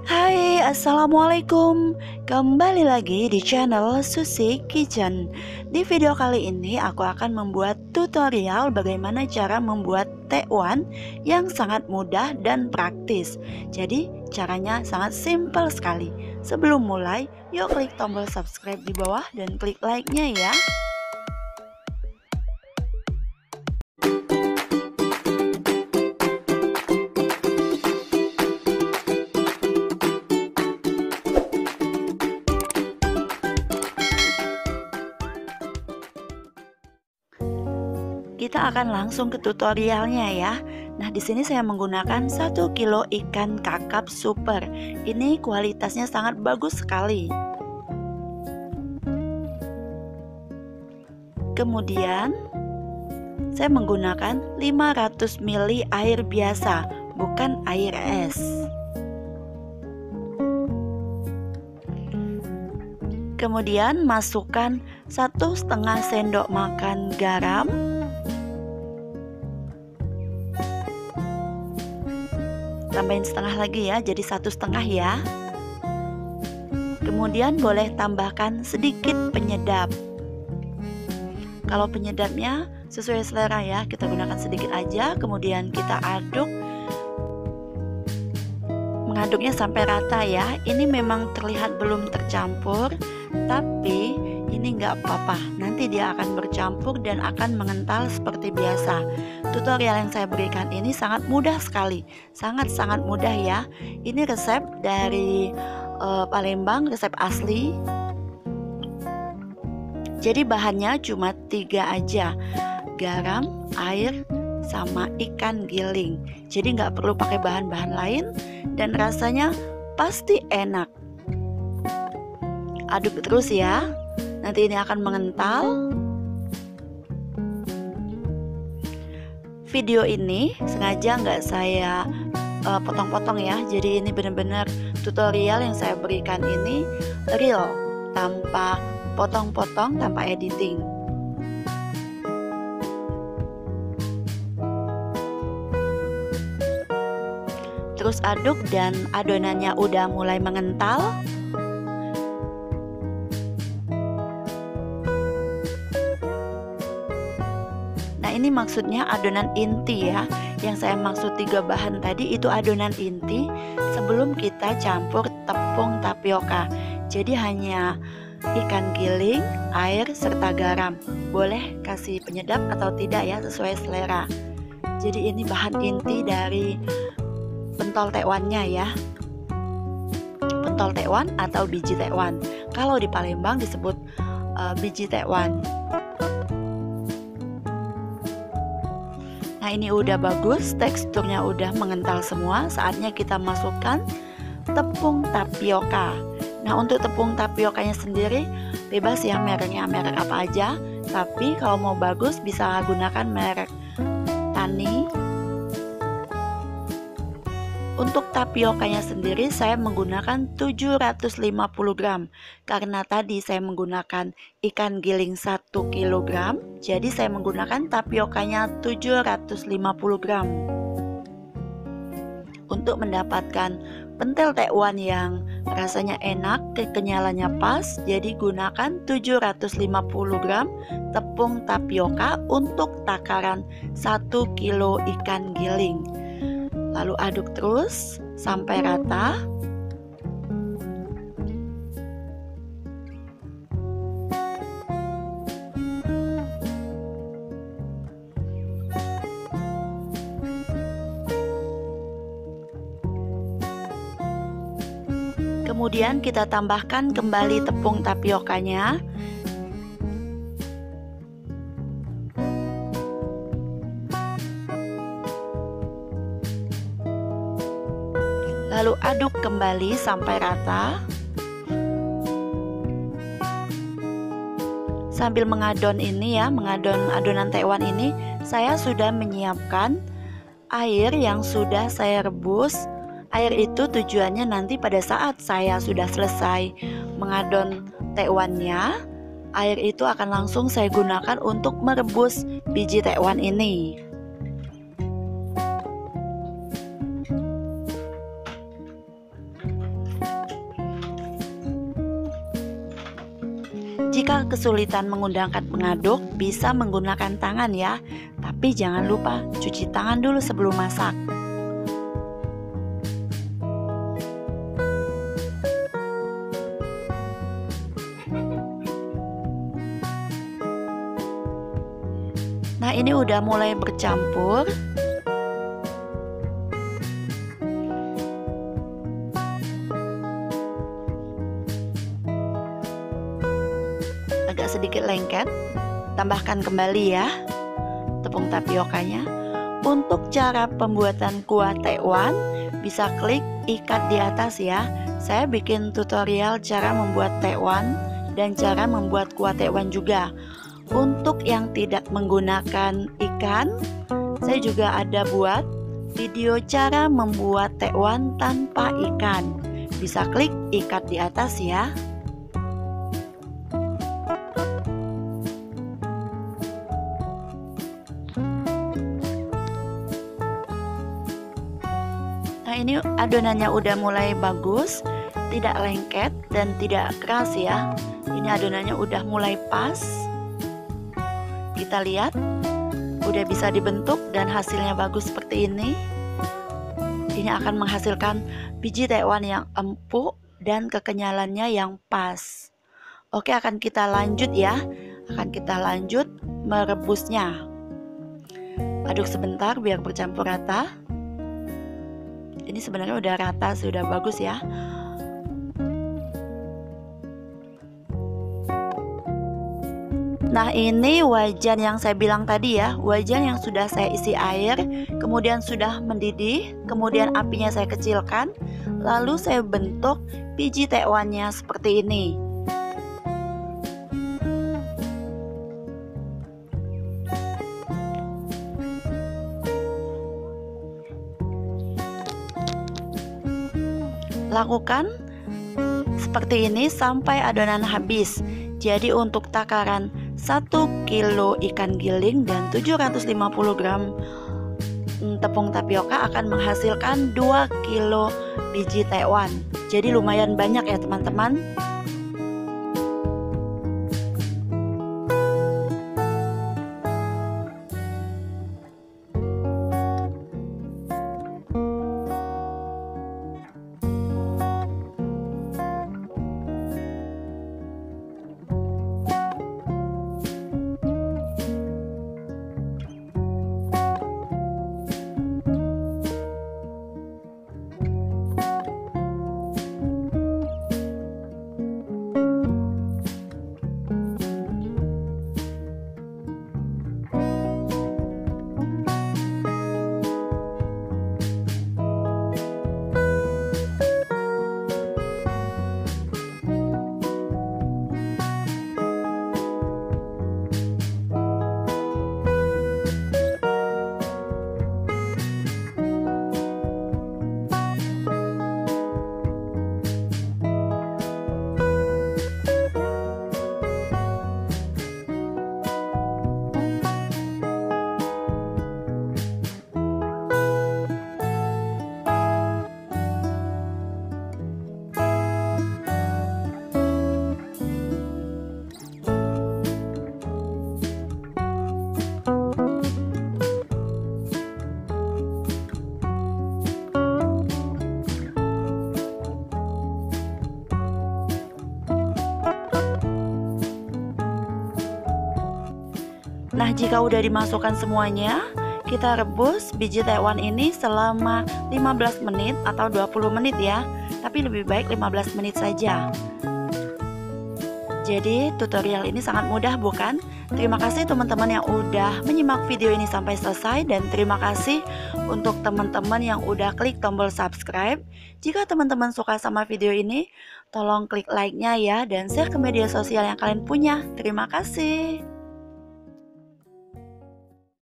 Hai, assalamualaikum. Kembali lagi di channel Susi Kitchen. Di video kali ini aku akan membuat tutorial bagaimana cara membuat tekwan yang sangat mudah dan praktis. Jadi caranya sangat simpel sekali. Sebelum mulai, yuk klik tombol subscribe di bawah dan klik like-nya ya. Kita akan langsung ke tutorialnya ya. Nah, di sini saya menggunakan 1 kilo ikan kakap super. Ini kualitasnya sangat bagus sekali. Kemudian saya menggunakan 500 ml air biasa, bukan air es. Kemudian masukkan 1,5 sendok makan garam. Tambahin setengah lagi ya, jadi 1,5 ya. Kemudian boleh tambahkan sedikit penyedap. Kalau penyedapnya sesuai selera ya, kita gunakan sedikit aja. Kemudian kita aduk, mengaduknya sampai rata ya. Ini memang terlihat belum tercampur, tapi ini nggak apa-apa, nanti dia akan bercampur dan akan mengental seperti biasa. Tutorial yang saya berikan ini sangat mudah sekali, sangat-sangat mudah ya. Ini resep dari Palembang, resep asli. Jadi bahannya cuma 3 aja, garam, air, sama ikan giling. Jadi nggak perlu pakai bahan-bahan lain dan rasanya pasti enak. Aduk terus ya, nanti ini akan mengental. Video ini sengaja nggak saya potong-potong ya, jadi ini benar-benar tutorial yang saya berikan ini real, tanpa potong-potong, tanpa editing. Terus aduk dan adonannya udah mulai mengental. Ini maksudnya adonan inti ya. Yang saya maksud 3 bahan tadi itu adonan inti sebelum kita campur tepung tapioka. Jadi hanya ikan giling, air, serta garam. Boleh kasih penyedap atau tidak ya, sesuai selera. Jadi ini bahan inti dari pentol tekwannya ya. Pentol tekwan atau biji tekwan. Kalau di Palembang disebut biji tekwan. Nah, ini udah bagus, teksturnya udah mengental semua. Saatnya kita masukkan tepung tapioka. Nah, untuk tepung tapiokanya sendiri bebas ya mereknya, merek apa aja. Tapi kalau mau bagus bisa gunakan merek Tani. Untuk tapiokanya sendiri saya menggunakan 750 gram. Karena tadi saya menggunakan ikan giling 1 kg, jadi saya menggunakan tapiokanya 750 gram. Untuk mendapatkan pentil tekwan yang rasanya enak, kekenyalannya pas, jadi gunakan 750 gram tepung tapioka untuk takaran 1 kilo ikan giling. Lalu aduk terus sampai rata. Kemudian kita tambahkan kembali tepung tapiokanya. Lalu aduk kembali sampai rata. Sambil mengadon ini ya, mengadon adonan tekwan ini, saya sudah menyiapkan air yang sudah saya rebus. Air itu tujuannya nanti pada saat saya sudah selesai mengadon tekwannya, air itu akan langsung saya gunakan untuk merebus biji tekwan ini. Jika kesulitan menggunakan pengaduk, bisa menggunakan tangan ya. Tapi jangan lupa cuci tangan dulu sebelum masak. Nah, ini udah mulai bercampur. Agak sedikit lengket. Tambahkan kembali ya tepung tapiokanya. Untuk cara pembuatan kuah tekwan, bisa klik ikat di atas ya. Saya bikin tutorial cara membuat tekwan dan cara membuat kuah tekwan juga. Untuk yang tidak menggunakan ikan, saya juga ada buat video cara membuat tekwan tanpa ikan. Bisa klik ikat di atas ya. Nah, ini adonannya udah mulai bagus, tidak lengket dan tidak keras ya. Ini adonannya udah mulai pas. Kita lihat udah bisa dibentuk dan hasilnya bagus seperti ini. Ini akan menghasilkan biji tekwan yang empuk dan kekenyalannya yang pas. Oke, akan kita lanjut ya. Akan kita lanjut merebusnya. Aduk sebentar biar bercampur rata. Ini sebenarnya udah rata, sudah bagus ya. Nah, ini wajan yang saya bilang tadi ya, wajan yang sudah saya isi air, kemudian sudah mendidih, kemudian apinya saya kecilkan, lalu saya bentuk biji tekwannya seperti ini. Lakukan seperti ini sampai adonan habis. Jadi untuk takaran 1 kilo ikan giling dan 750 gram tepung tapioka akan menghasilkan 2 kilo biji tekwan. Jadi lumayan banyak ya teman-teman. Nah, jika udah dimasukkan semuanya, kita rebus biji tekwan ini selama 15 menit atau 20 menit ya. Tapi lebih baik 15 menit saja. Jadi tutorial ini sangat mudah bukan? Terima kasih teman-teman yang udah menyimak video ini sampai selesai. Dan terima kasih untuk teman-teman yang udah klik tombol subscribe. Jika teman-teman suka sama video ini, tolong klik like-nya ya. Dan share ke media sosial yang kalian punya. Terima kasih.